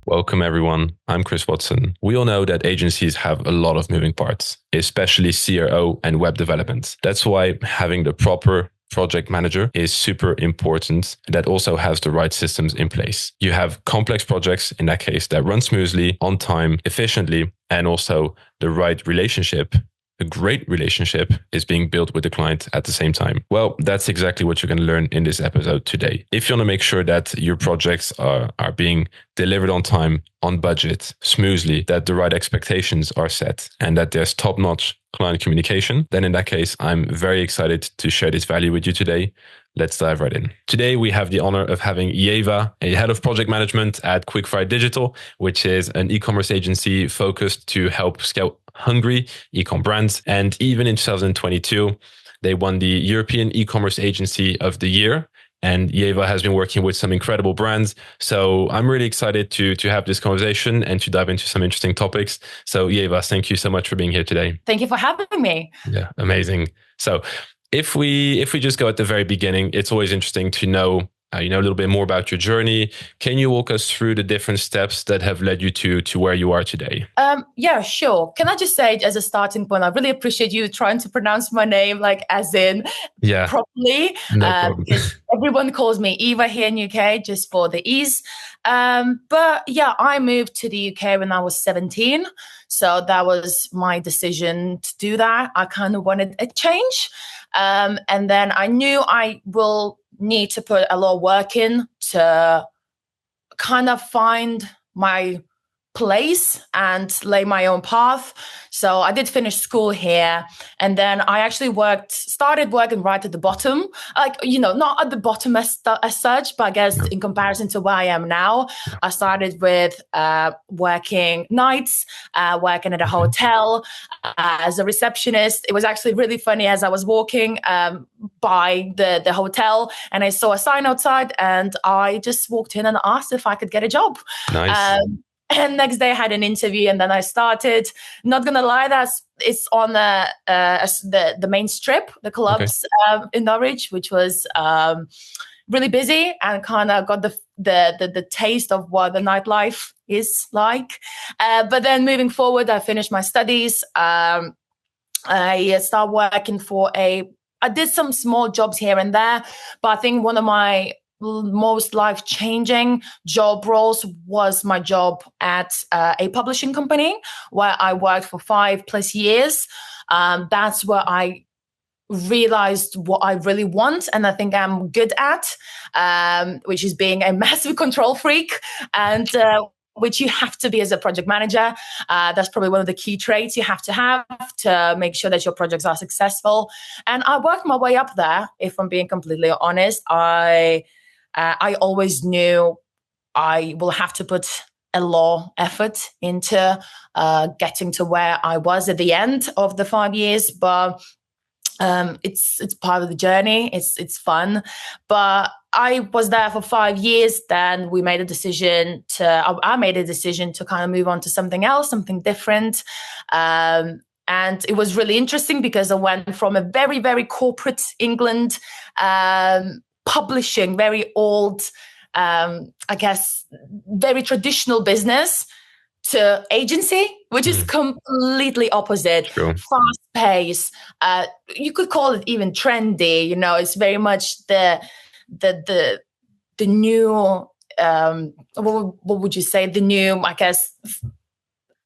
Welcome, everyone. I'm Chris Watson. We all know that agencies have a lot of moving parts, especially CRO and web development. That's why having the proper project manager is super important that also has the right systems in place. You have complex projects, in that case, that run smoothly, on time, efficiently, and also the right relationship. A great relationship is being built with the client at the same time. Well, that's exactly what you're going to learn in this episode today. If you want to make sure that your projects are being delivered on time, on budget, smoothly, that the right expectations are set, and that there's top-notch client communication, then in that case, I'm very excited to share this value with you today. Let's dive right in. Today, we have the honor of having Leva, a head of project management at Quickfire Digital, which is an e-commerce agency focused to help scale hungry e-com brands. And even in 2022, they won the European e-commerce agency of the year. And Leva has been working with some incredible brands. So I'm really excited to have this conversation and to dive into some interesting topics. So Leva, thank you so much for being here today. Thank you for having me. Yeah, amazing. So if we just go at the very beginning, it's always interesting to know a little bit more about your journey. Can you walk us through the different steps that have led you to where you are today? Yeah, sure. Can I just say, as a starting point, I really appreciate you trying to pronounce my name properly. No problem. Everyone calls me Eva here in UK just for the ease. But yeah, I moved to the UK when I was 17. So that was my decision to do that. I kind of wanted a change. And then I knew I will need to put a lot of work in to kind of find my place and lay my own path. So I did finish school here, and then I actually started working right at the bottom, not at the bottom as such, but I guess in comparison to where I am now, I started with working nights, working at a hotel as a receptionist. It was actually really funny as I was walking by the hotel, and I saw a sign outside, and I just walked in and asked if I could get a job. Nice. And next day I had an interview, and then I started. Not gonna lie, it's on the main strip, the clubs in Norwich, which was really busy, and kind of got the taste of what the nightlife is like. But then moving forward, I finished my studies. I started working I did some small jobs here and there, but I think one of my most life-changing job roles was my job at a publishing company where I worked for 5+ years. That's where I realized what I really want and I think I'm good at, which is being a massive control freak, and which you have to be as a project manager. That's probably one of the key traits you have to make sure that your projects are successful. And I worked my way up there, if I'm being completely honest. I always knew I will have to put a lot of effort into getting to where I was at the end of the 5 years, but it's part of the journey. It's fun, but I was there for 5 years. Then I made a decision to kind of move on to something else, something different. And it was really interesting because I went from a very, very corporate England publishing, very old, I guess, very traditional business, to agency, which is completely opposite. True. Fast pace. You could call it even trendy. It's very much the new. What would you say? The new, I guess.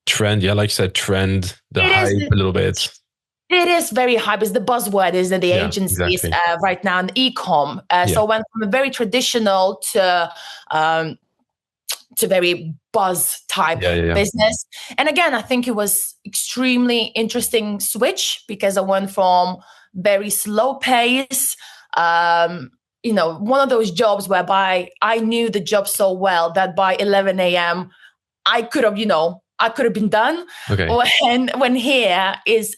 Trend. Yeah, like you said, trend. The hype a little bit. It is very hype. It's the buzzword, isn't it? The agencies exactly. Right now, and ecom. So went from a very traditional to very buzz type business. And again, I think it was extremely interesting switch because I went from very slow pace, one of those jobs whereby I knew the job so well that by 11 a.m. I could have been done. Okay. When here is,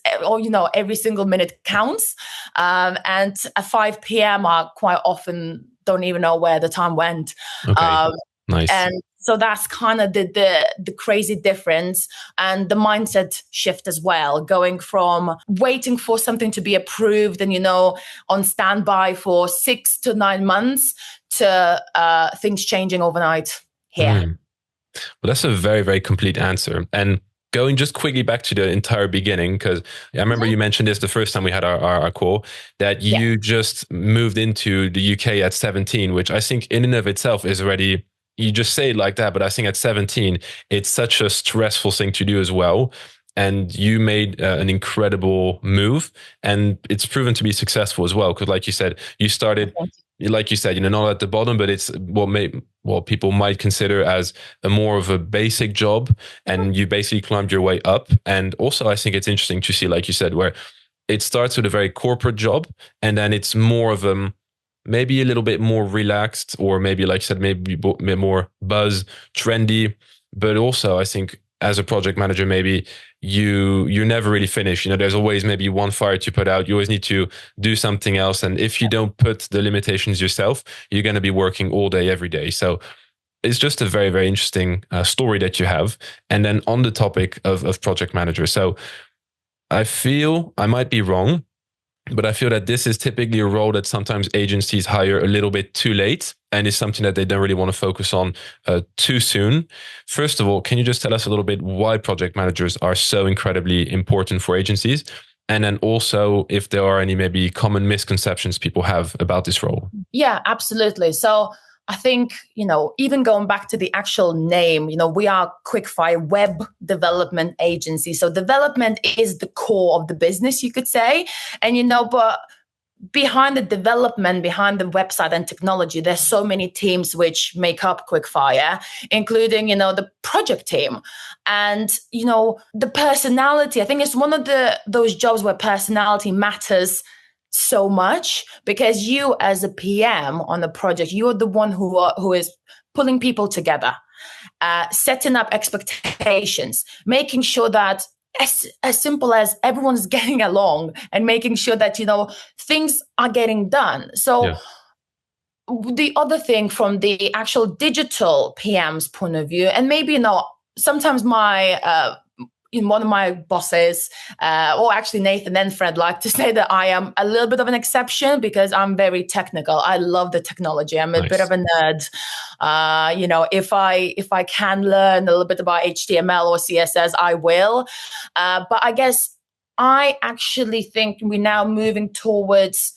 every single minute counts. And at 5 p.m. I quite often don't even know where the time went. Okay. Nice. And so that's kind of the crazy difference, and the mindset shift as well, going from waiting for something to be approved and, on standby for 6 to 9 months to things changing overnight here. Well, that's a very, very complete answer. And going just quickly back to the entire beginning, because I remember you mentioned this the first time we had our call, that you just moved into the UK at 17, which I think in and of itself is already, you just say it like that, but I think at 17, it's such a stressful thing to do as well. And you made an incredible move, and it's proven to be successful as well. Because, like you said, you started, like you said, not at the bottom, but it's what people might consider as a more of a basic job, and you basically climbed your way up. And also, I think it's interesting to see, like you said, where it starts with a very corporate job, and then it's more of maybe a little bit more relaxed, or maybe, like you said, maybe more buzz, trendy. But also, I think as a project manager, maybe you never really finish. There's always maybe one fire to put out. You always need to do something else. And if you don't put the limitations yourself, you're going to be working all day, every day. So it's just a very, very interesting story that you have. And then on the topic of project manager. So I feel, I might be wrong, but I feel that this is typically a role that sometimes agencies hire a little bit too late, and is something that they don't really want to focus on too soon. First of all, can you just tell us a little bit why project managers are so incredibly important for agencies? And then also if there are any maybe common misconceptions people have about this role. Yeah, absolutely. So I think, even going back to the actual name, we are Quickfire Web Development Agency. So development is the core of the business, you could say. And, but behind the development, behind the website and technology, there's so many teams which make up Quickfire, including, the project team. And, the personality, I think it's one of those jobs where personality matters so much, because you as a PM on the project, you're the one who is pulling people together, setting up expectations, making sure that as simple as everyone's getting along, and making sure that, things are getting done. So the other thing from the actual digital PM's point of view, and maybe, sometimes one of my bosses, or actually Nathan and Fred, like to say that I am a little bit of an exception because I'm very technical. I love the technology. I'm a bit of a nerd. If I can learn a little bit about HTML or CSS, I will. But I guess I actually think we're now moving towards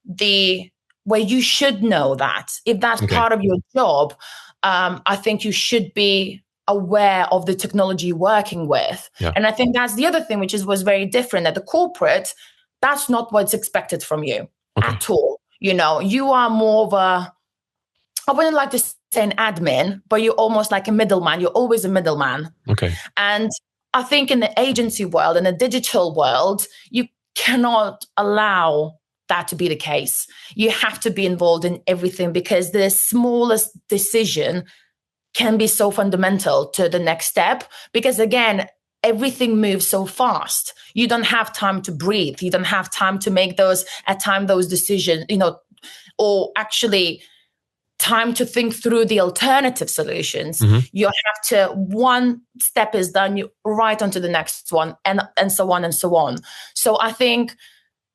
the where you should know that. If that's part of your job, I think you should be aware of the technology you're working with. And I think that's the other thing, which was very different at the corporate. That's not what's expected from you at all. You are more of I wouldn't like to say an admin, but you're almost like a middleman. You're always a middleman. And I think in the agency world, in the digital world, you cannot allow that to be the case. You have to be involved in everything, because the smallest decision can be so fundamental to the next step, because again, everything moves so fast. You don't have time to breathe. You don't have time to make those decisions, or actually time to think through the alternative solutions. You have to, one step is done, you right onto the next one, and so on and so on. So I think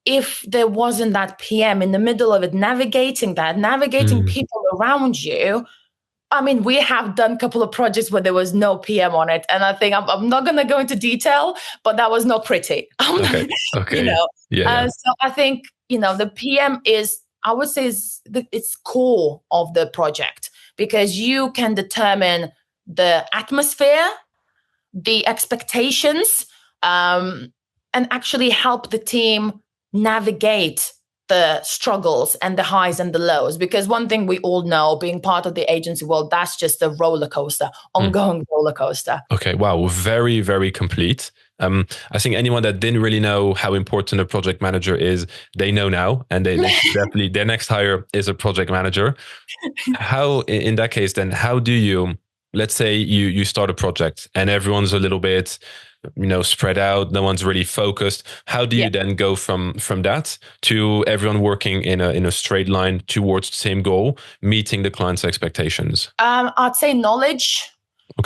if there wasn't that PM in the middle of it, navigating people around you, I mean, we have done a couple of projects where there was no PM on it. And I think I'm not going to go into detail, but that was not pretty. So I think, the PM is, I would say, it's core of the project, because you can determine the atmosphere, the expectations, and actually help the team navigate the struggles and the highs and the lows. Because one thing we all know, being part of the agency world, that's just a roller coaster, ongoing roller coaster. Okay, wow, very, very complete. I think anyone that didn't really know how important a project manager is, they know now, and they definitely, their next hire is a project manager. How, in that case, then, how do you, let's say you start a project and everyone's a little bit, spread out, no one's really focused. How do you then go from that to everyone working in a straight line towards the same goal, meeting the client's expectations? I'd say knowledge.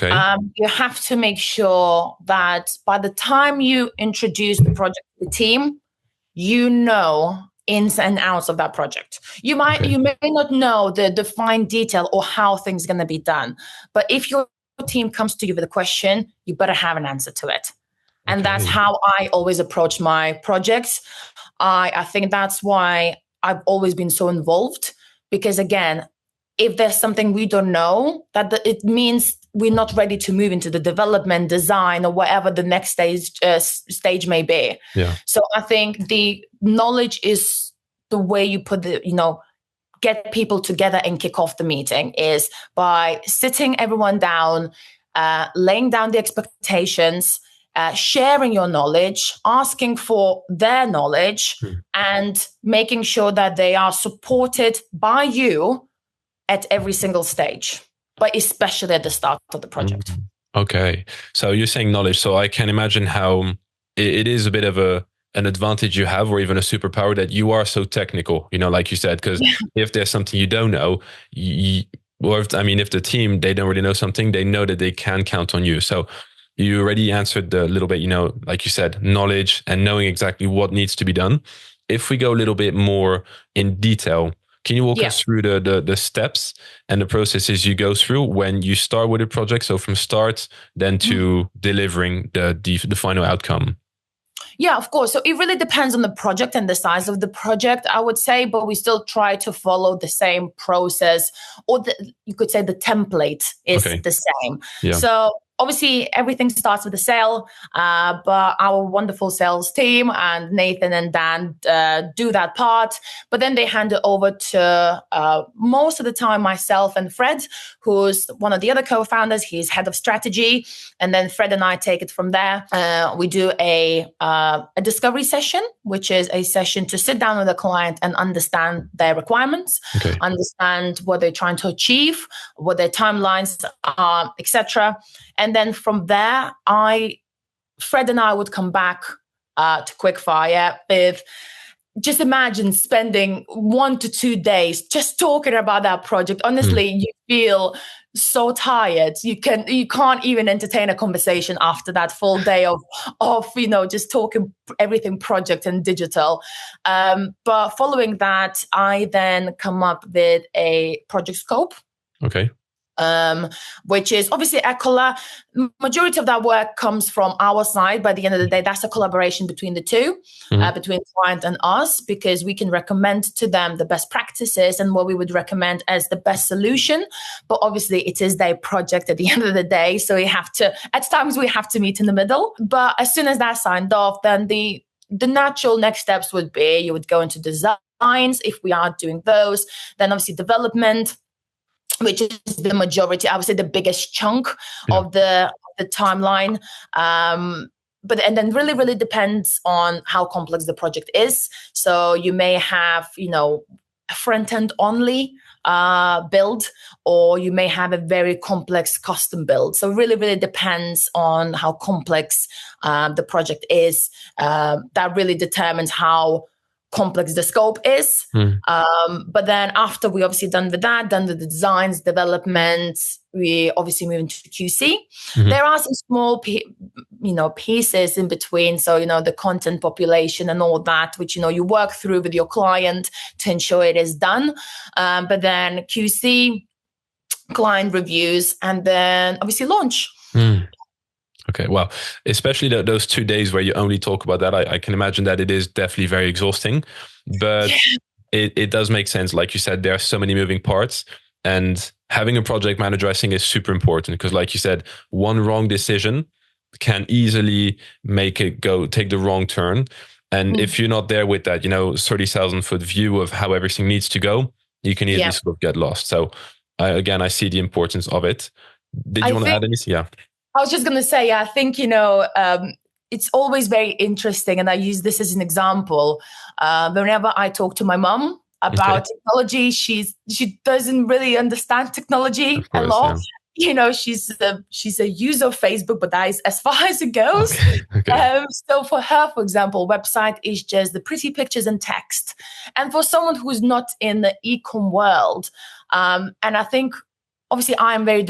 You have to make sure that by the time you introduce the project to the team, ins and outs of that project. You may not know the fine detail or how things are going to be done, but if you're team comes to you with a question, you better have an answer to it. And that's how I always approach my projects. I think that's why I've always been so involved, because again, if there's something we don't know, it means we're not ready to move into the development, design, or whatever the next stage may be. Yeah. So I think the knowledge is the way you put get people together and kick off the meeting, is by sitting everyone down, laying down the expectations, sharing your knowledge, asking for their knowledge, and making sure that they are supported by you at every single stage, but especially at the start of the project. Okay. So you're saying knowledge. So I can imagine how it is a bit of an advantage you have, or even a superpower, that you are so technical, like you said, because if there's something you don't know, if the team, they don't really know something, they know that they can count on you. So you already answered a little bit, like you said, knowledge and knowing exactly what needs to be done. If we go a little bit more in detail, can you walk us through the steps and the processes you go through when you start with a project? So from start, then to delivering the final outcome. Yeah, of course. So it really depends on the project and the size of the project, I would say, but we still try to follow the same process, or you could say the template is the same. Yeah. So obviously, everything starts with a sale, but our wonderful sales team and Nathan and Dan do that part. But then they hand it over to most of the time myself and Fred, who's one of the other co-founders. He's head of strategy. And then Fred and I take it from there. We do a discovery session, which is a session to sit down with the client and understand their requirements, understand what they're trying to achieve, what their timelines are, etc. And then from there, Fred and I would come back to Quickfire with, just imagine spending 1 to 2 days just talking about that project. Honestly, you feel so tired. You can't even entertain a conversation after that full day of just talking everything project and digital. But following that, I then come up with a project scope. Okay. Which is obviously majority of that work comes from our side. By the end of the day, that's a collaboration between the two, between client and us, because we can recommend to them the best practices and what we would recommend as the best solution. But obviously it is their project at the end of the day. So at times we have to meet in the middle. But as soon as that's signed off, then the natural next steps would be, you would go into designs if we are doing those, then obviously development, which is the majority, I would say the biggest chunk of the timeline. And then really depends on how complex the project is. So you may have, a front-end only build, or you may have a very complex custom build. So really depends on how complex the project is. That really determines how complex the scope is. But then after we obviously done with the designs, development, we obviously move into QC. There are some small pieces in between. So, the content population and all that, which, you work through with your client to ensure it is done. But then QC, client reviews, and then obviously launch. Okay, well, especially those 2 days where you only talk about that, I can imagine that it is definitely very exhausting, but it does make sense. Like you said, there are so many moving parts, and having a project manager, I think, is super important, because like you said, one wrong decision can easily make it take the wrong turn. And if you're not there with that, 30,000-foot view of how everything needs to go, you can easily sort of get lost. So again, I see the importance of it. Did you want to add anything? Yeah. I was just going to say, I think, it's always very interesting. And I use this as an example. Whenever I talk to my mom about technology, she doesn't really understand technology a lot. Yeah. She's a user of Facebook, but that is as far as it goes. So for her, for example, website is just the pretty pictures and text. And for someone who's not in the ecom world, and I think, obviously, I am very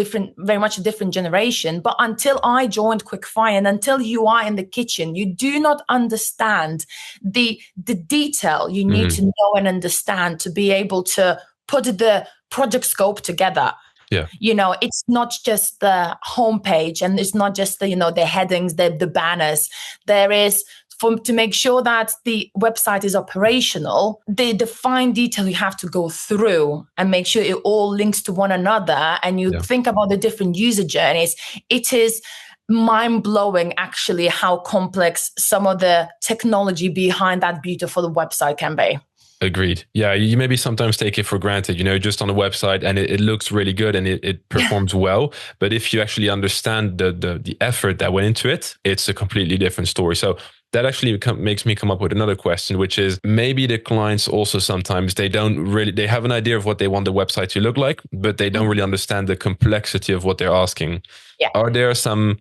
much a different generation, but until I joined Quickfire and until you are in the kitchen, you do not understand the detail you need to know and understand to be able to put the project scope together. Yeah. It's not just the homepage, and it's not just the, the headings, the banners. There is, to make sure that the website is operational, the fine detail you have to go through and make sure it all links to one another, and you think about the different user journeys. It is mind-blowing, actually, how complex some of the technology behind that beautiful website can be. Agreed. Yeah, you maybe sometimes take it for granted, just on the website, and it looks really good and it performs well. But if you actually understand the effort that went into it, it's a completely different story. So that actually makes me come up with another question, which is maybe the clients also sometimes they have an idea of what they want the website to look like, but they don't really understand the complexity of what they're asking. Yeah. Are there some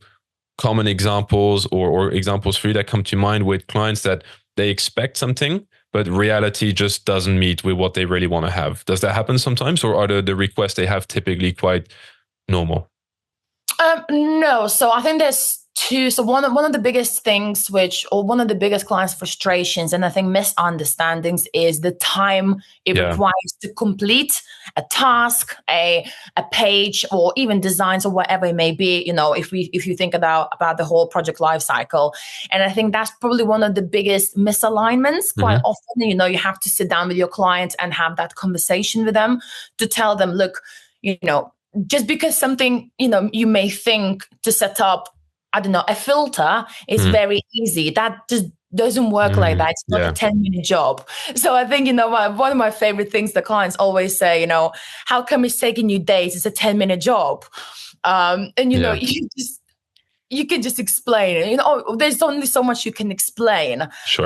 common examples or examples for you that come to mind with clients that they expect something, but reality just doesn't meet with what they really want to have? Does that happen sometimes, or are the requests they have typically quite normal? No. So I think there's two. So one of the biggest things, one of the biggest clients' frustrations, and I think misunderstandings, is the time it requires to complete a task, a page, or even designs, or whatever it may be. If you think about the whole project life cycle, and I think that's probably one of the biggest misalignments. Quite often, you have to sit down with your client and have that conversation with them to tell them, look, just because something, you may think to set up, I don't know, a filter is very easy. That just doesn't work like that. It's not a 10-minute job. So I think, one of my favorite things the clients always say, how come it's taking you days? It's a 10-minute job. You can just explain, there's only so much you can explain. Sure.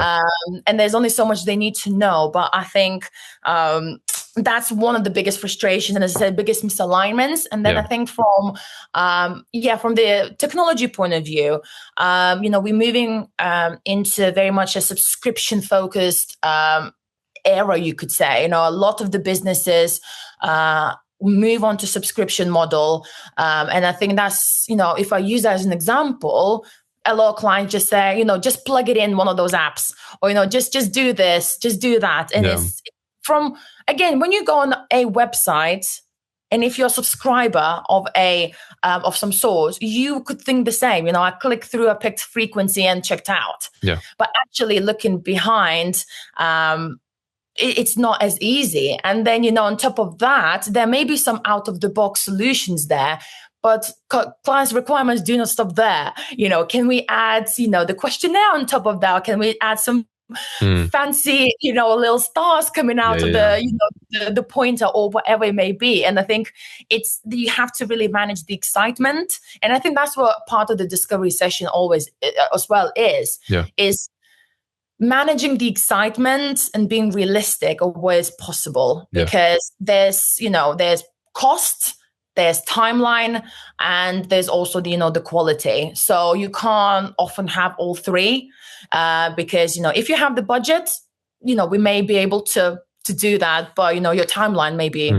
And there's only so much they need to know. But I think that's one of the biggest frustrations, and as I said, biggest misalignments. And then I think from the technology point of view, we're moving into very much a subscription focused era, you could say. A lot of the businesses move on to subscription model. And I think that's, if I use that as an example, a lot of clients just say, just plug it in one of those apps, or, just do this, just do that. And it's again, when you go on a website, and if you're a subscriber of some sort, you could think the same. I clicked through, I picked frequency and checked out. Yeah. But actually looking behind, it's not as easy. And then, on top of that, there may be some out-of-the-box solutions there, but clients' requirements do not stop there. Can we add, the questionnaire on top of that? Can we add some fancy, little stars coming out of the pointer, or whatever it may be? And I think you have to really manage the excitement. And I think that's what part of the discovery session always as well is managing the excitement and being realistic of what is possible, because there's cost, there's timeline, and there's also the quality. So you can't often have all three, because if you have the budget, we may be able to do that, but your timeline may be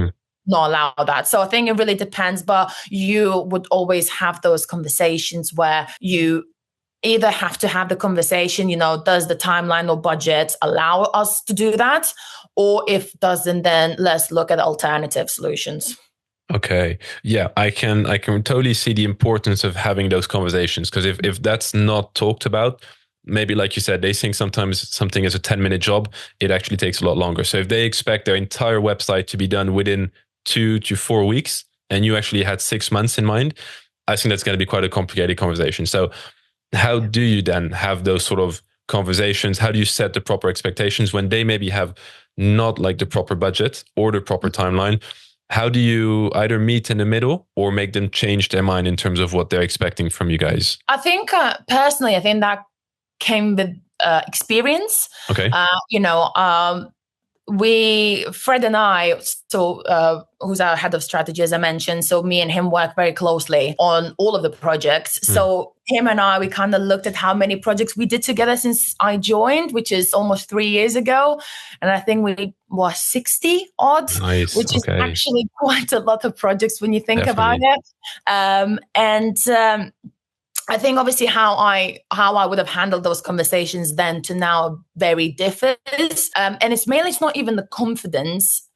not allow that. So I think it really depends, but you would always have those conversations where you either have to have the conversation, does the timeline or budget allow us to do that? Or if doesn't, then let's look at alternative solutions. Okay. Yeah, I can totally see the importance of having those conversations, because if that's not talked about, maybe like you said, they think sometimes something is a 10-minute job, it actually takes a lot longer. So if they expect their entire website to be done within 2 to 4 weeks, and you actually had 6 months in mind, I think that's going to be quite a complicated conversation. So how do you then have those sort of conversations? How do you set the proper expectations when they maybe have not like the proper budget or the proper timeline? How do you either meet in the middle or make them change their mind in terms of what they're expecting from you guys? I think personally, I think that came with experience. Okay. Fred and I, who's our head of strategy, as I mentioned, so me and him work very closely on all of the projects. So him and I, we kind of looked at how many projects we did together since I joined, which is almost 3 years ago. And I think we were 60 odd, which is actually quite a lot of projects when you think about it. I think obviously how I would have handled those conversations then to now very differs. And it's not even the confidence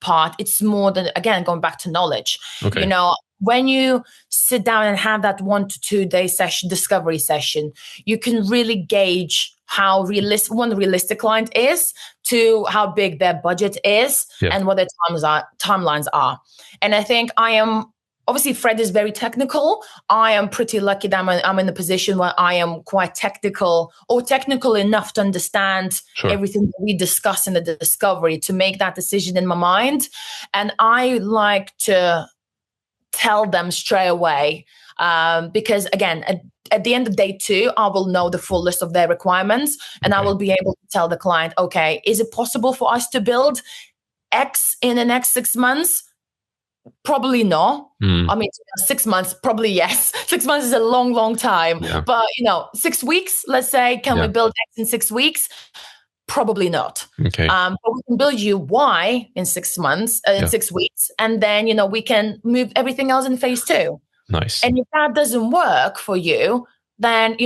part, it's more than, again, going back to knowledge. Okay. You know, when you sit down and have that 1 to 2 day session, discovery session, you can really gauge how realistic client is to how big their budget is and what their timelines are. And I think obviously Fred is very technical. I am pretty lucky that I'm in a position where I am quite technical enough to understand everything that we discuss in the discovery to make that decision in my mind. And I like to tell them straight away, because again, at the end of day 2, I will know the full list of their requirements, and I will be able to tell the client, okay, is it possible for us to build X in the next 6 months? Probably no. I mean, 6 months, probably yes. 6 months is a long, long time. Yeah. But 6 weeks, let's say, can we build X in 6 weeks? Probably not. Okay. But we can build you Y in 6 months, 6 weeks, and then we can move everything else in phase 2. Nice. And if that doesn't work for you, then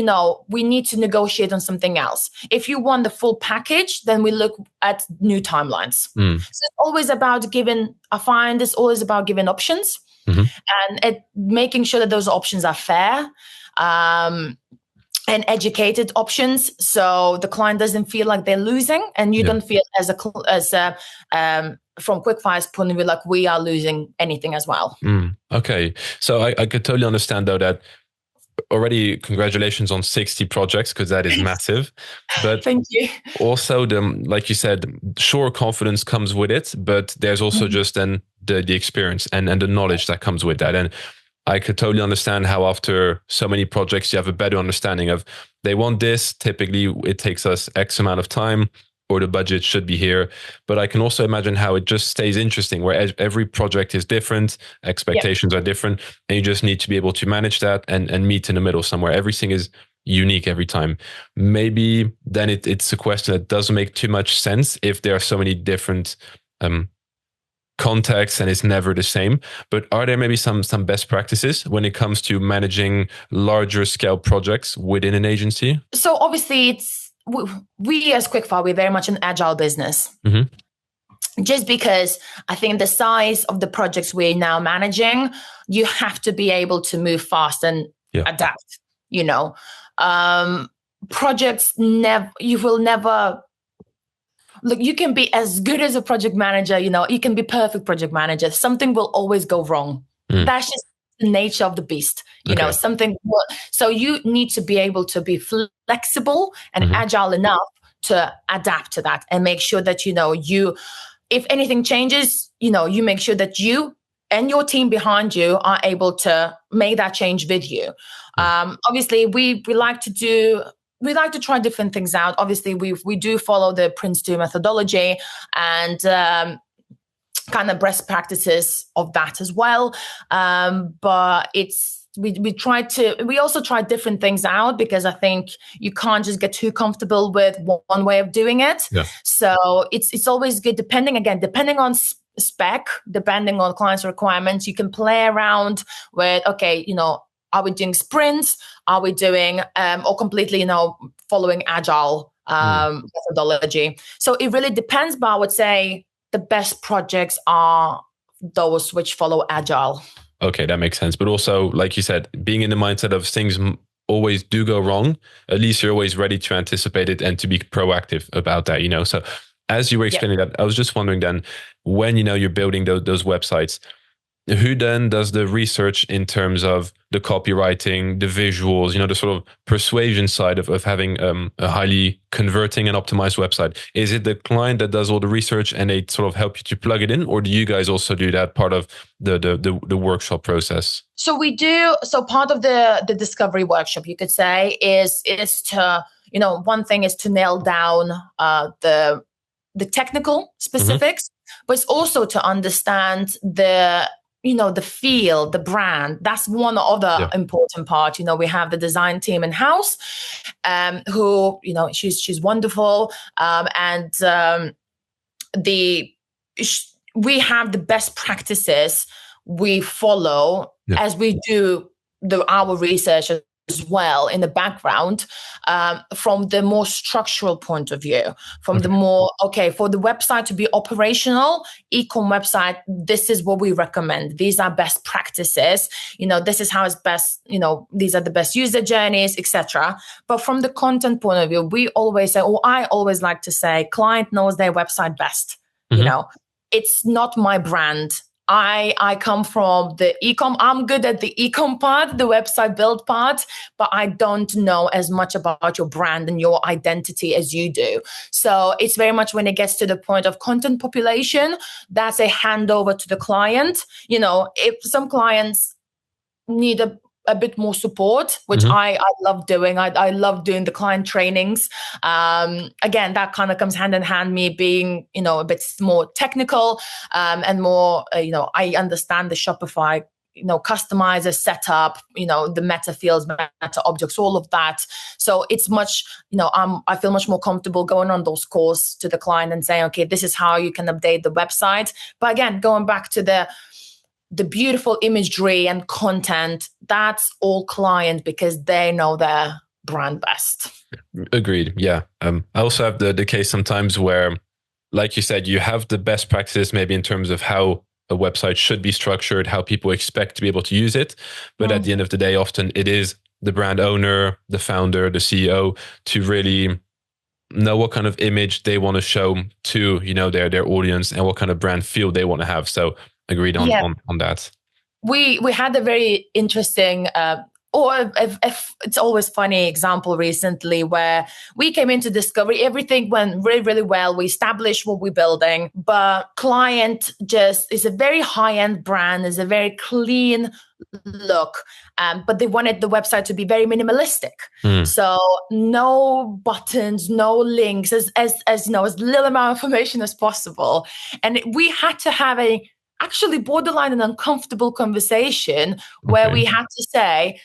we need to negotiate on something else. If you want the full package, then we look at new timelines. So it's always about giving. I find it's always about giving options and making sure that those options are fair. And educated options, so the client doesn't feel like they're losing, and you don't feel as from Quickfire's point of view like we are losing anything as well. Okay, so I could totally understand though that already congratulations on 60 projects, because that is massive. But thank you. Also, like you said, sure, confidence comes with it, but there's also just then the experience and the knowledge that comes with that. And I could totally understand how after so many projects, you have a better understanding of they want this. Typically, it takes us X amount of time, or the budget should be here. But I can also imagine how it just stays interesting, where every project is different, expectations are different, and you just need to be able to manage that and meet in the middle somewhere. Everything is unique every time. Maybe then it's a question that doesn't make too much sense if there are so many different context and it's never the same. But are there maybe some best practices when it comes to managing larger scale projects within an agency? So obviously we as Quickfire, we're very much an agile business. Just because I think the size of the projects we're now managing, you have to be able to move fast and adapt. Projects you will never. Look, you can be as good as a project manager, you can be perfect project manager. Something will always go wrong. That's just the nature of the beast, so you need to be able to be flexible and agile enough to adapt to that and make sure that, if anything changes, you make sure that you and your team behind you are able to make that change with you. Obviously, we like to try different things out. Obviously, we do follow the Prince 2 methodology and kind of best practices of that as well. But we also try different things out, because I think you can't just get too comfortable with one way of doing it. So it's always good, depending on spec, depending on client's requirements, you can play around with, okay, are we doing sprints? Are we doing or completely, following agile methodology? So it really depends, but I would say the best projects are those which follow agile. Okay, that makes sense. But also, like you said, being in the mindset of things always do go wrong, at least you're always ready to anticipate it and to be proactive about that, So as you were explaining that, I was just wondering then, when, you're building those websites, who then does the research in terms of the copywriting, the visuals, the sort of persuasion side of having a highly converting and optimized website? Is it the client that does all the research and they sort of help you to plug it in? Or do you guys also do that part of the workshop process? So we do. So part of the discovery workshop, you could say, is to, one thing is to nail down the technical specifics, but it's also to understand the feel, the brand. That's one other important part. We have the design team in house, who, she's wonderful. And we have the best practices we follow as we do our research as well in the background, from the more structural point of view, from the more, for the website to be operational, ecom website, this is what we recommend. These are best practices. This is how it's best, these are the best user journeys, etc. But from the content point of view, we always say, or I always like to say, client knows their website best. It's not my brand. I come from the ecom. I'm good at the ecom part, the website build part, but I don't know as much about your brand and your identity as you do. So it's very much when it gets to the point of content population, that's a handover to the client. If some clients need a bit more support, which I love doing. I love doing the client trainings. Again, that kind of comes hand in hand, me being, a bit more technical and more, I understand the Shopify, customizer setup, the meta fields, meta objects, all of that. So it's much, I feel much more comfortable going on those calls to the client and saying, okay, this is how you can update the website. But again, going back to the beautiful imagery and content, that's all client, because they know their brand best. Agreed. Yeah. I also have the case sometimes where, like you said, you have the best practices maybe in terms of how a website should be structured, how people expect to be able to use it. But at the end of the day, often it is the brand owner, the founder, the CEO to really know what kind of image they want to show to, their audience and what kind of brand feel they want to have. So agreed on that. We had a very interesting, or if it's always funny example recently where we came into discovery, everything went really, really well. We established what we're building, but client just is a very high-end brand, is a very clean look, but they wanted the website to be very minimalistic. So no buttons, no links, as little amount of information as possible. And we had to have actually borderline an uncomfortable conversation where we had to say,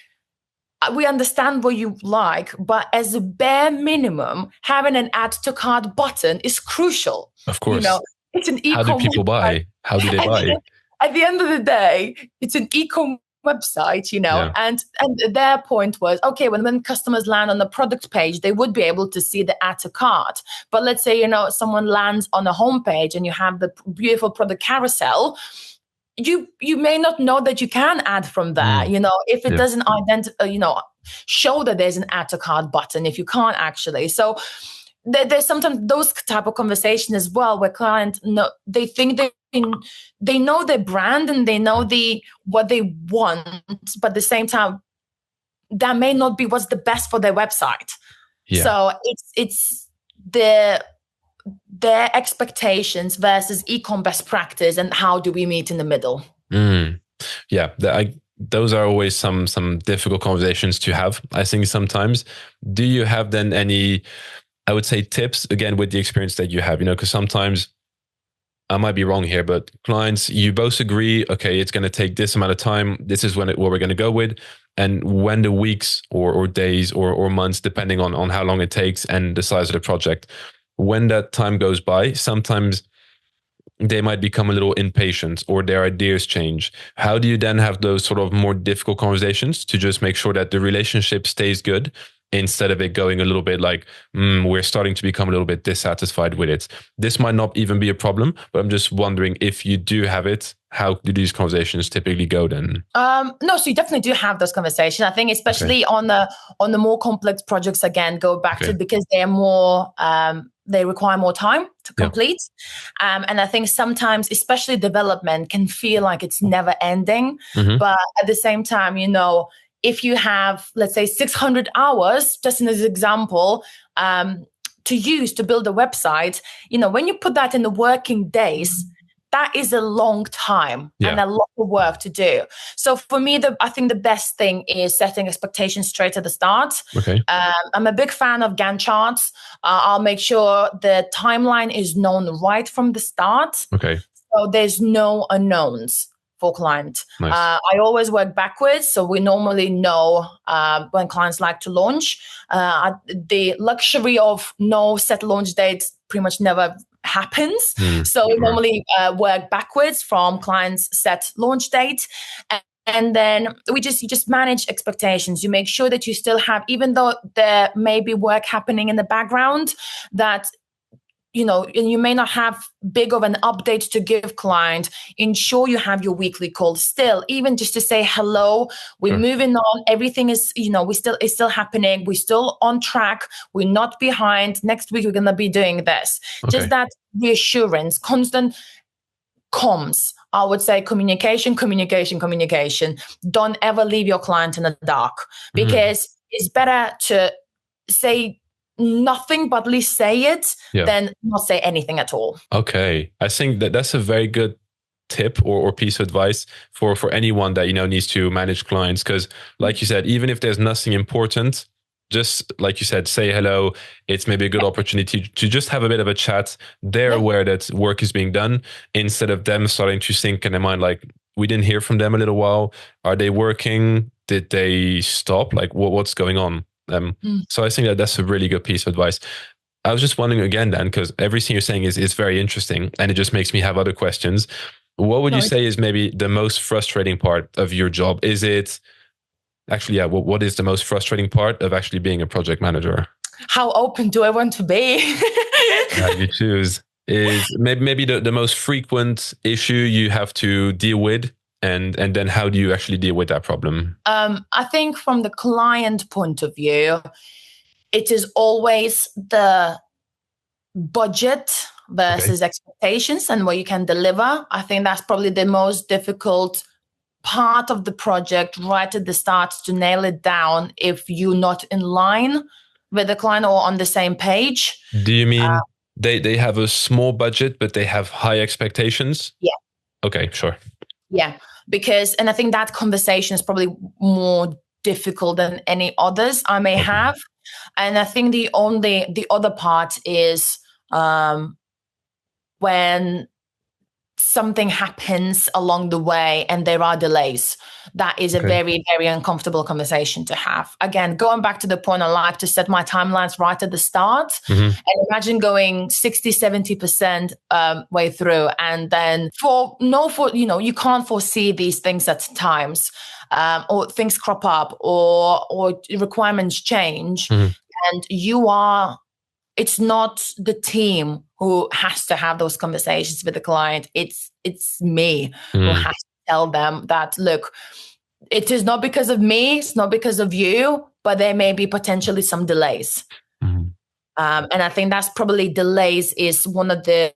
we understand what you like, but as a bare minimum, having an add to cart button is crucial. Of course. It's an e-com. How do people buy? How do they buy? At the end of the day, it's an e-com website, and their point was, okay, when customers land on the product page, they would be able to see the add to cart. But let's say, someone lands on a homepage and you have the beautiful product carousel, you may not know that you can add from there, if it doesn't show that there's an add to cart button, if you can't actually. So there's sometimes those type of conversation as well, where clients they think they know their brand and they know what they want, but at the same time, that may not be what's the best for their website. So it's their expectations versus ecom best practice, and how do we meet in the middle? Those are always some difficult conversations to have, I think, sometimes. Do you have then any, I would say, tips, again, with the experience that you have, because sometimes I might be wrong here, but clients, you both agree, okay, it's going to take this amount of time. This is what we're going to go with. And when the weeks or days or months, depending on how long it takes and the size of the project, when that time goes by, sometimes they might become a little impatient or their ideas change. How do you then have those sort of more difficult conversations to just make sure that the relationship stays good, instead of it going a little bit like, we're starting to become a little bit dissatisfied with it? This might not even be a problem, but I'm just wondering, if you do have it, how do these conversations typically go then? No, so you definitely do have those conversations. I think especially on the more complex projects, again, go back to, because they are more, they require more time to complete. And I think sometimes, especially development, can feel like it's never ending. But at the same time, if you have, let's say, 600 hours, just as an example, to use to build a website, when you put that in the working days, that is a long time and a lot of work to do. So for me, I think the best thing is setting expectations straight at the start. I'm a big fan of Gantt charts. I'll make sure the timeline is known right from the start. So there's no unknowns for client. I always work backwards. So we normally know when clients like to launch. The luxury of no set launch dates pretty much never happens. So we normally work backwards from client's set launch date. And then you just manage expectations. You make sure that you still have, even though there may be work happening in the background, that and you may not have big of an update to give client, ensure you have your weekly call still, even just to say hello, we're moving on, everything is, it's still happening, we're still on track, we're not behind, next week we're going to be doing this. Just that reassurance, constant comms. I would say communication. Don't ever leave your client in the dark, because it's better to say nothing, but at least say it, than not say anything at all. Okay. I think that's a very good tip or piece of advice for anyone that, needs to manage clients. Because like you said, even if there's nothing important, just like you said, say hello. It's maybe a good opportunity to just have a bit of a chat. They're aware that work is being done, instead of them starting to think in their mind, like, we didn't hear from them a little while. Are they working? Did they stop? Like, what's going on? So I think that's a really good piece of advice. I was just wondering again, Dan, because everything you're saying is very interesting, and it just makes me have other questions. What would you say is maybe the most frustrating part of your job? Is it actually, what is the most frustrating part of actually being a project manager? How open do I want to be? You choose. Is maybe the most frequent issue you have to deal with, and then how do you actually deal with that problem? I think from the client point of view, it is always the budget versus expectations and what you can deliver. I think that's probably the most difficult part of the project right at the start, to nail it down if you're not in line with the client or on the same page. Do you mean they have a small budget, but they have high expectations? Yeah. Okay, sure. Yeah, and I think that conversation is probably more difficult than any others I may have. And I think the other part is when something happens along the way and there are delays. That is a very, very uncomfortable conversation to have. Again, going back to the point, I like to set my timelines right at the start. And imagine going 60, 70% way through. And then you can't foresee these things at times, or things crop up, or requirements change. And it's not the team who has to have those conversations with the client. It's me who has to tell them that, look, it is not because of me, it's not because of you, but there may be potentially some delays. And I think that's probably, delays is one of the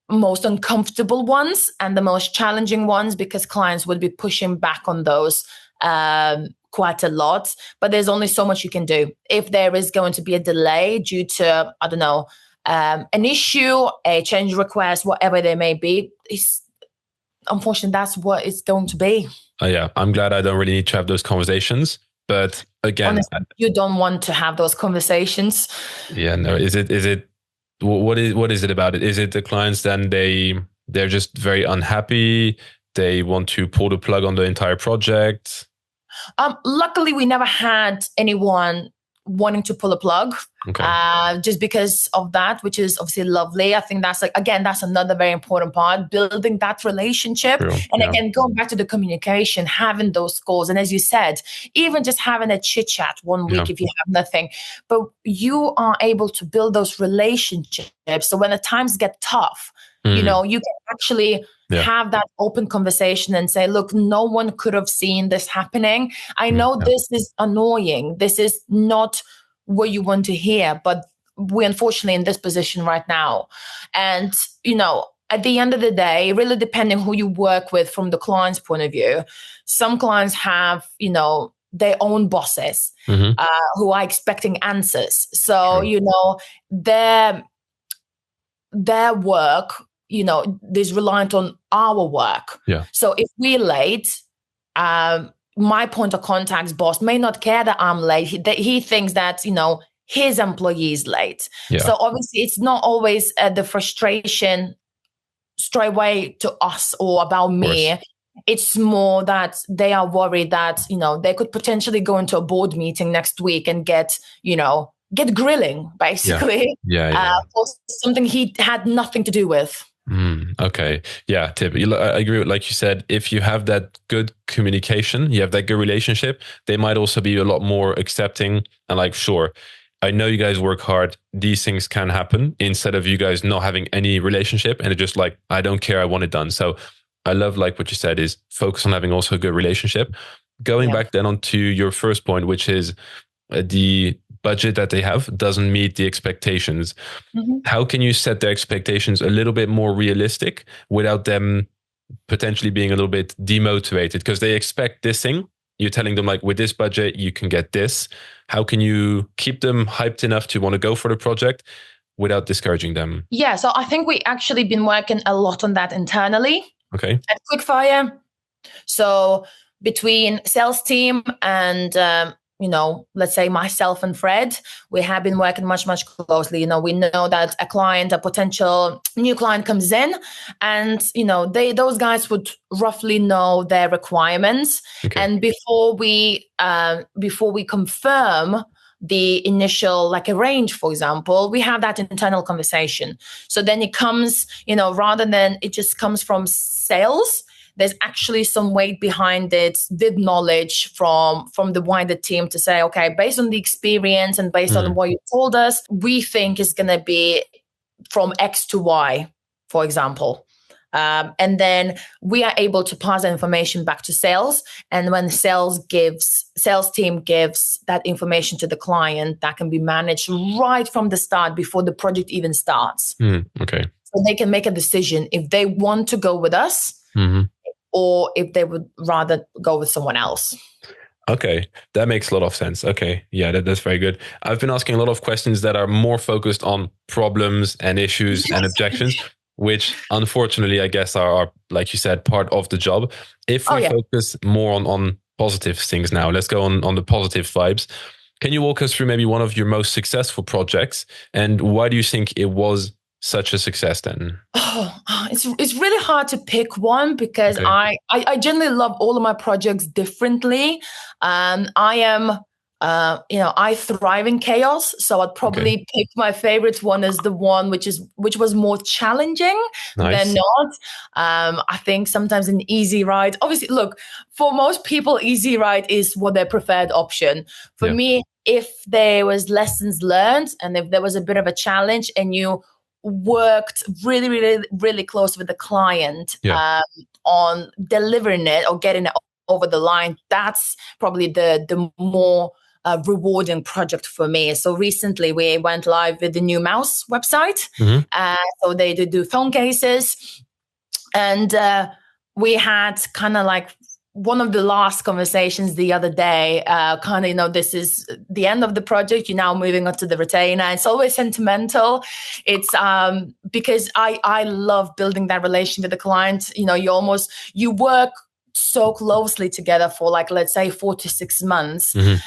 most uncomfortable ones and the most challenging ones, because clients would be pushing back on those quite a lot. But there's only so much you can do. If there is going to be a delay due to, I don't know, an issue, a change request, whatever they may be, unfortunately, that's what it's going to be. I'm glad I don't really need to have those conversations. But again, honestly, you don't want to have those conversations. No. Is it? What is it about it? Is it the clients then they're just very unhappy? They want to pull the plug on the entire project? Luckily, we never had anyone wanting to pull a plug, just because of that, which is obviously lovely. I think that's that's another very important part, building that relationship. And again, going back to the communication, having those calls. And as you said, even just having a chit chat one week if you have nothing, but you are able to build those relationships. So when the times get tough, you can actually have that open conversation and say, look, no one could have seen this happening. I know this is annoying. This is not what you want to hear, but we're unfortunately in this position right now. And, at the end of the day, really depending who you work with from the client's point of view, some clients have, their own bosses who are expecting answers. So, their work, is reliant on our work. So if we're late, my point of contact's boss may not care that I'm late. He thinks that, his employee is late. So obviously it's not always the frustration straight away to us or about me. It's more that they are worried that, they could potentially go into a board meeting next week and get grilling, basically, for something he had nothing to do with. Okay. Yeah, Tip. I agree with, like you said, if you have that good communication, you have that good relationship, they might also be a lot more accepting and like, sure, I know you guys work hard. These things can happen instead of you guys not having any relationship and it's just like, I don't care. I want it done. So I love like what you said is focus on having also a good relationship. Going back then onto your first point, which is the budget that they have doesn't meet the expectations. How can you set their expectations a little bit more realistic without them potentially being a little bit demotivated because they expect this thing? You're telling them like with this budget, you can get this. How can you keep them hyped enough to want to go for the project without discouraging them? Yeah, so I think we actually been working a lot on that internally at Quickfire. So between sales team and let's say myself and Fred, we have been working much closely. We know that a potential new client comes in, and those guys would roughly know their requirements. And before we confirm the initial like a range, for example, we have that internal conversation. So then it comes, rather than it just comes from sales, there's actually some weight behind it with knowledge from the wider team to say, okay, based on the experience and based on what you told us, we think is going to be from X to Y, for example. And then we are able to pass that information back to sales. And when sales team gives that information to the client, that can be managed right from the start before the project even starts. Okay. So they can make a decision if they want to go with us or if they would rather go with someone else. Okay, that makes a lot of sense. Okay, yeah, that's very good. I've been asking a lot of questions that are more focused on problems and issues and objections, which unfortunately, I guess, are, like you said, part of the job. If we focus more on positive things now, let's go on the positive vibes. Can you walk us through maybe one of your most successful projects and why do you think it was such a success then? It's really hard to pick one because I generally love all of my projects differently. I thrive in chaos, so I'd probably pick my favorite one as the one which was more challenging than not. I think sometimes an easy ride. Obviously, look, for most people, easy ride is what their preferred option. For me, if there was lessons learned and if there was a bit of a challenge and you worked really close with the client on delivering it or getting it over the line, that's probably the more rewarding project for me. So recently we went live with the new mouse website. So they do phone cases, and we had kind of like one of the last conversations the other day, this is the end of the project. You're now moving on to the retainer. It's always sentimental. It's because I love building that relation with the client. You work so closely together for like, let's say 4 to 6 months, and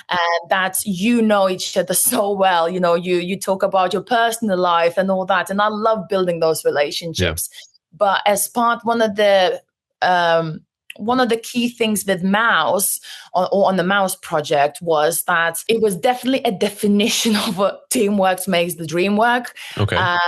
that each other so well. You talk about your personal life and all that. And I love building those relationships. But as part, one of the key things with mouse or on the mouse project was that it was definitely a definition of what teamwork makes the dream work. I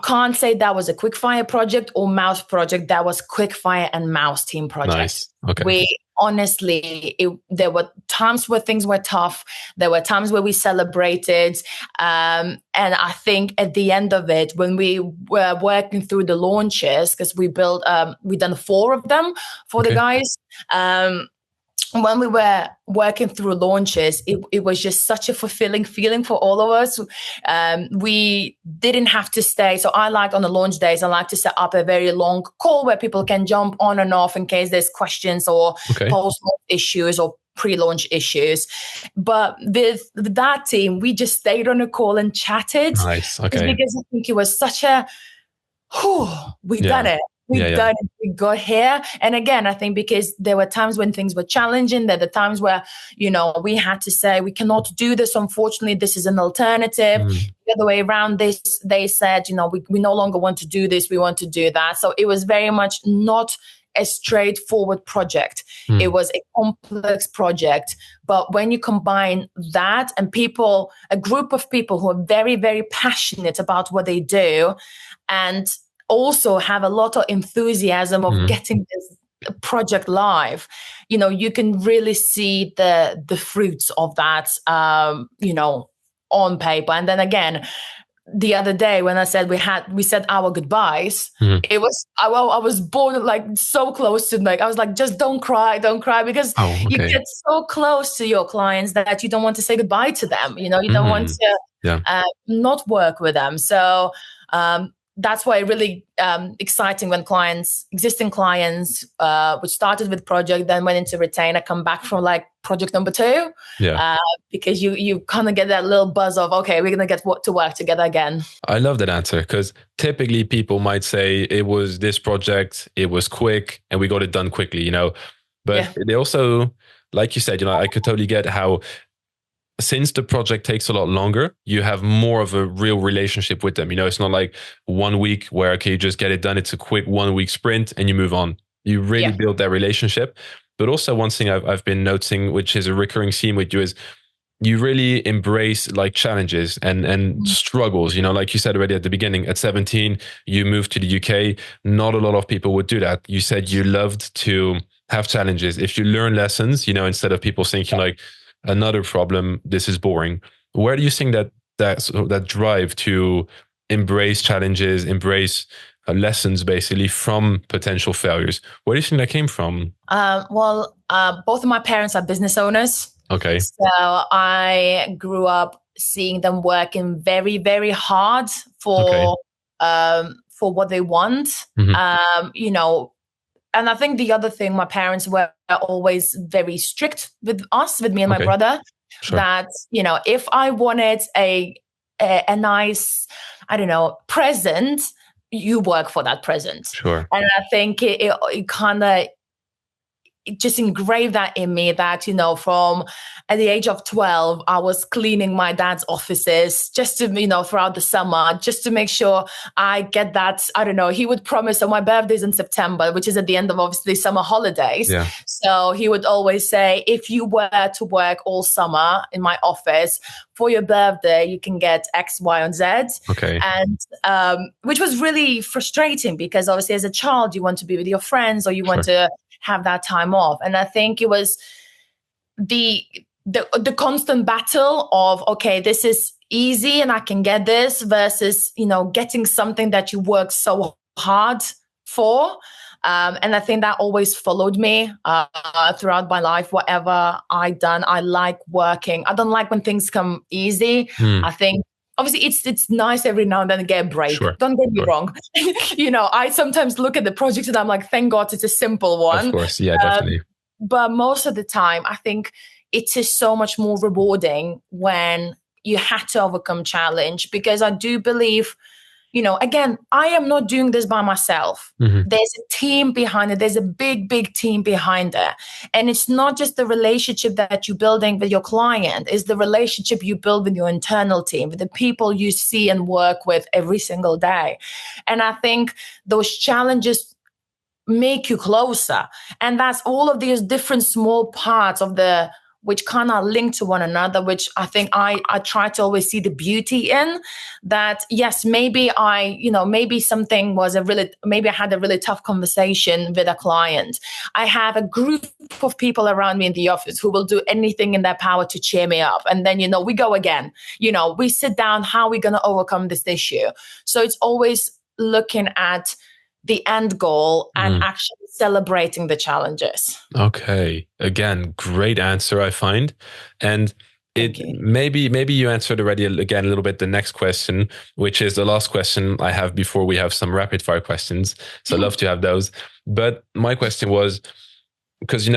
can't say that was a Quickfire project or mouse project. That was Quickfire and mouse team project. Nice. Okay. We honestly, there were times where things were tough. There were times where we celebrated. And I think at the end of it, when we were working through the launches, because we done 4 of them for the guys. When we were working through launches, it was just such a fulfilling feeling for all of us. We didn't have to stay. So I like on the launch days, I like to set up a very long call where people can jump on and off in case there's questions or post-launch issues or pre-launch issues. But with that team, we just stayed on a call and chatted. Nice. Okay. Because I think it was such a, we've done it. We've done it. We got here. And again, I think because there were times when things were challenging, there were times where, we had to say, we cannot do this. Unfortunately, this is an alternative. The other way around, they said, we no longer want to do this. We want to do that. So it was very much not a straightforward project. It was a complex project. But when you combine that and a group of people who are very, very passionate about what they do, and also have a lot of enthusiasm of getting this project live, you can really see the fruits of that, on paper. And then again, the other day when I said we said our goodbyes, it was I was bored, like so close to, like I was like, just don't cry, because you get so close to your clients that you don't want to say goodbye to them. You don't want to not work with them. So that's why really exciting when existing clients, which started with project, then went into retainer, come back from like project number 2, because you kind of get that little buzz of, okay, we're going to get to work together again. I love that answer, because typically people might say it was this project, it was quick and we got it done quickly, but they also, like you said, I could totally get how, since the project takes a lot longer, you have more of a real relationship with them. It's not like 1 week where, okay, you just get it done. It's a quick 1 week sprint and you move on. You really build that relationship. But also one thing I've been noticing, which is a recurring theme with you, is you really embrace like challenges and struggles. Like you said already at the beginning, at 17, you moved to the UK. Not a lot of people would do that. You said you loved to have challenges. If you learn lessons, instead of people thinking like, another problem, this is boring. Where do you think that drive to embrace challenges, embrace lessons basically from potential failures, where do you think that came from? Both of my parents are business owners. Okay. So I grew up seeing them working very, very hard for what they want. And I think the other thing, my parents were always very strict with me and my brother, that, if I wanted a nice, present, you work for that present. Sure. And I think it kind of just engraved that in me, that, from at the age of 12, I was cleaning my dad's offices just to, throughout the summer, just to make sure I get that. He would promise, on my birthday's in September, which is at the end of obviously summer holidays. Yeah. So he would always say, if you were to work all summer in my office, for your birthday, you can get X, Y, and Z. Okay. And which was really frustrating, because obviously as a child, you want to be with your friends, or you want to have that time off. And I think it was the constant battle of, okay, this is easy and I can get this, versus, getting something that you work so hard for. And I think that always followed me throughout my life. Whatever I've done, I like working. I don't like when things come easy. I think obviously it's nice every now and then to get a break. Sure. Don't get me wrong. I sometimes look at the project and I'm like, thank God it's a simple one. Of course. Yeah, definitely. But most of the time, I think it is so much more rewarding when you had to overcome challenge, because I do believe, again, I am not doing this by myself. There's a team behind it. There's a big, big team behind it. And it's not just the relationship that you're building with your client. It's the relationship you build with your internal team, with the people you see and work with every single day. And I think those challenges make you closer. And that's all of these different small parts of which kind of link to one another, which I think I try to always see the beauty in that. Yes, maybe maybe something was maybe I had a really tough conversation with a client. I have a group of people around me in the office who will do anything in their power to cheer me up. And then, we go again, we sit down, how are we going to overcome this issue? So it's always looking at the end goal and actually celebrating the challenges. Okay. Again, great answer, I find. And maybe you answered already again a little bit the next question, which is the last question I have before we have some rapid fire questions. So I'd love to have those. But my question was, because,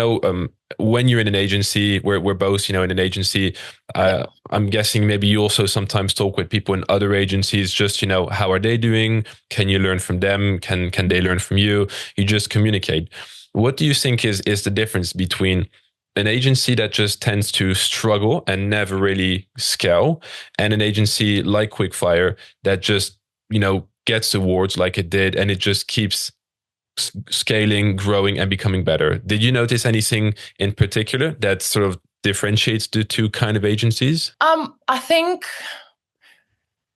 when you're in an agency, we're both, in an agency, I'm guessing maybe you also sometimes talk with people in other agencies, just, how are they doing? Can you learn from them? Can they learn from you? You just communicate. What do you think is the difference between an agency that just tends to struggle and never really scale, and an agency like Quickfire that just, gets awards like it did, and it just keeps scaling, growing, and becoming better? Did you notice anything in particular that sort of differentiates the two kind of agencies? I think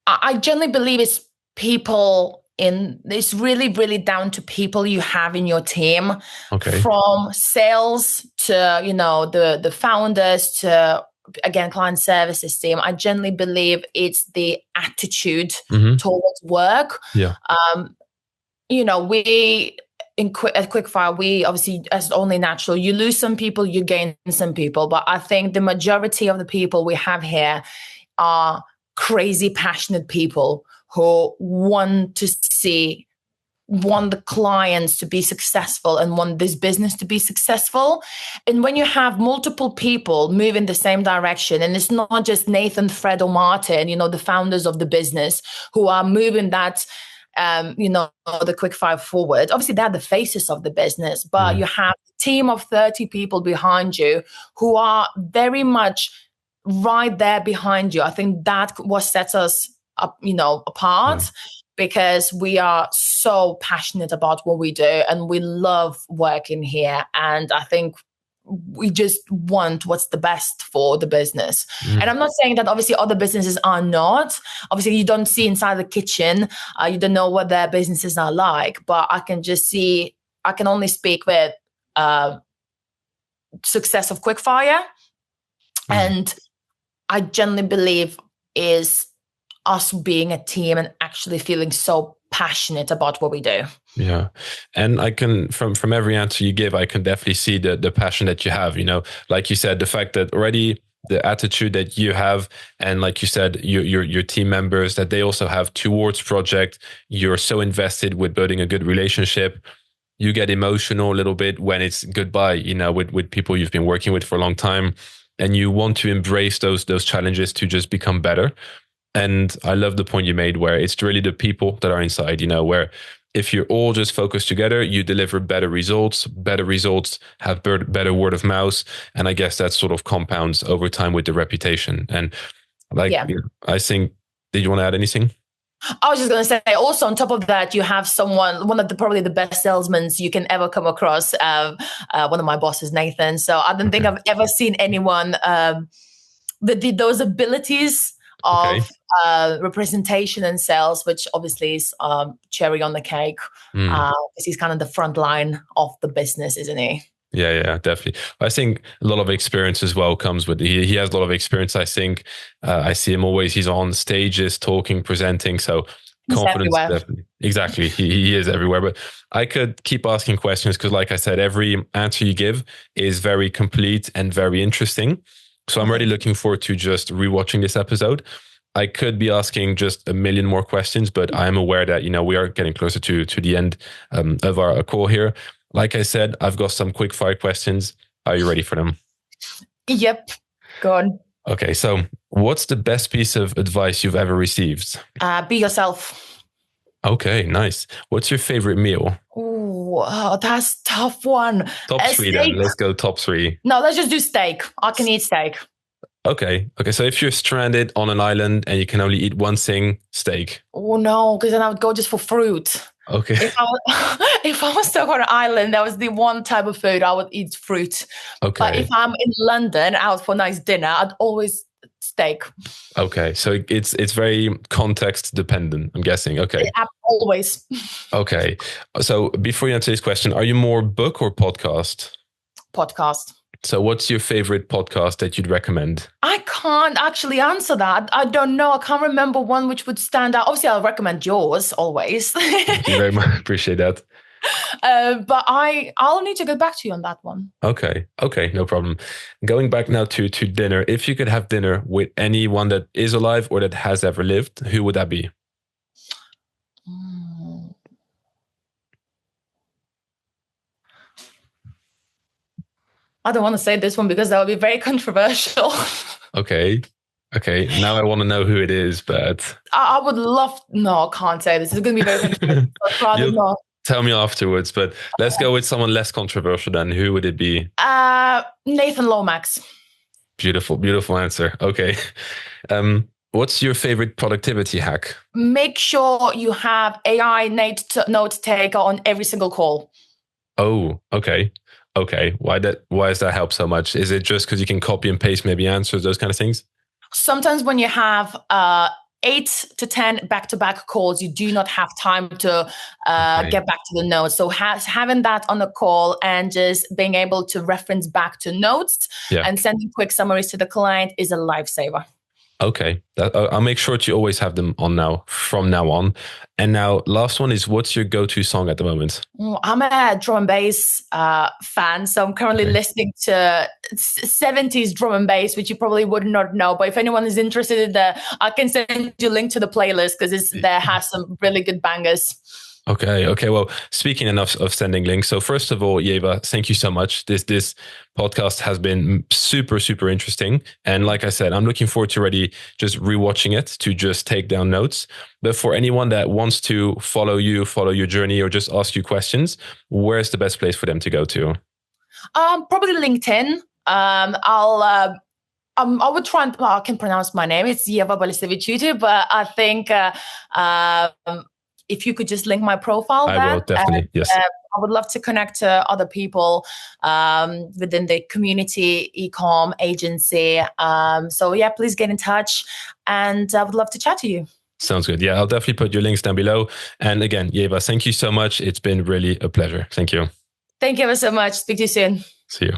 I generally believe it's people it's really, really down to people you have in your team, Okay. from sales to, the founders to, again, client services team. I generally believe it's the attitude towards work. Yeah. We at Quickfire, we obviously, as only natural, you lose some people, you gain some people. But I think the majority of the people we have here are crazy passionate people who want the clients to be successful and want this business to be successful. And when you have multiple people move in the same direction, and it's not just Nathan, Fred, or Martin, the founders of the business who are moving that, the Quickfire forward. Obviously, they're the faces of the business, but you have a team of 30 people behind you who are very much right there behind you. I think that what sets us up, apart, because we are so passionate about what we do and we love working here. And I think we just want what's the best for the business. And I'm not saying that obviously other businesses are not. Obviously, you don't see inside the kitchen. You don't know what their businesses are like. But I can only speak with success of Quickfire. And I generally believe is us being a team and actually feeling so passionate about what we do. Yeah. And I can, from every answer you give, I can definitely see the passion that you have, like you said, the fact that already the attitude that you have, and like you said, your team members, that they also have towards project. You're so invested with building a good relationship. You get emotional a little bit when it's goodbye, with people you've been working with for a long time, and you want to embrace those challenges to just become better. And I love the point you made where it's really the people that are inside, where if you're all just focused together, you deliver better results have better word of mouth. And I guess that sort of compounds over time with the reputation. And I think, did you want to add anything? I was just going to say, also on top of that, you have one of probably the best salesmen you can ever come across. One of my bosses, Nathan. So I don't think I've ever seen anyone that did those abilities of representation and sales, which obviously is cherry on the cake, because he's kind of the front line of the business, isn't he? Yeah, definitely. I think a lot of experience as well comes with he has a lot of experience. I think I see him always. He's on stages, talking, presenting. So he's confidence, everywhere. definitely. Exactly. He is everywhere. But I could keep asking questions because, like I said, every answer you give is very complete and very interesting. So I'm really looking forward to just rewatching this episode. I could be asking just a million more questions, but I'm aware that, we are getting closer to the end of our call here. Like I said, I've got some quick fire questions. Are you ready for them? Yep. Go on. Okay. So what's the best piece of advice you've ever received? Be yourself. Okay, nice. What's your favorite meal? Oh, that's a tough one. Top three then. Let's go top three. No, let's just do steak. I can eat steak. Okay. So if you're stranded on an island and you can only eat one thing, steak. Oh no, because then I would go just for fruit. Okay. If I was stuck on an island, that was the one type of food I would eat fruit. Okay. But if I'm in London out for a nice dinner, I'd always steak. Okay. So it's very context dependent, I'm guessing. Okay. Yeah, always. Okay. So before you answer this question, are you more book or podcast? Podcast. So what's your favorite podcast that you'd recommend? I can't actually answer that. I don't know. I can't remember one which would stand out. Obviously, I'll recommend yours always. Thank you very much. Appreciate that. But I'll need to get back to you on that one. Okay, no problem. Going back now to dinner. If you could have dinner with anyone that is alive or that has ever lived, who would that be? I don't want to say this one because that would be very controversial. Okay. Now I want to know who it is, but I would love. No, I can't say this. It's going to be very controversial. I'd rather not. Tell me afterwards, but let's go with someone less controversial then. Who would it be? Nathan Lomax. Beautiful answer. Okay. What's your favorite productivity hack? Make sure you have AI note taker on every single call. Oh, okay. Why does that help so much? Is it just because you can copy and paste maybe answers, those kind of things? Sometimes when you have 8 to 10 back-to-back calls. You do not have time to get back to the notes. So having that on the call and just being able to reference back to notes and sending quick summaries to the client is a lifesaver. Okay, I'll make sure to always have them on now, from now on. And now, last one is, what's your go-to song at the moment? I'm a drum and bass fan, so I'm currently listening to 70s drum and bass, which you probably would not know. But if anyone is interested in that, I can send you a link to the playlist because there has some really good bangers. Okay. Well, speaking enough of sending links. So first of all, Leva, thank you so much. This podcast has been super, super interesting. And like I said, I'm looking forward to already just rewatching it to just take down notes. But for anyone that wants to follow your journey, or just ask you questions, where's the best place for them to go to? Probably LinkedIn. I would try and I can pronounce my name. It's Leva Balisevic, but I think if you could just link my profile, I will definitely. Yes, I would love to connect to other people within the community ecom agency. So yeah, please get in touch, and I would love to chat to you. Sounds good. Yeah, I'll definitely put your links down below. And again, Leva, thank you so much. It's been really a pleasure. Thank you. Thank you ever so much. Speak to you soon. See you.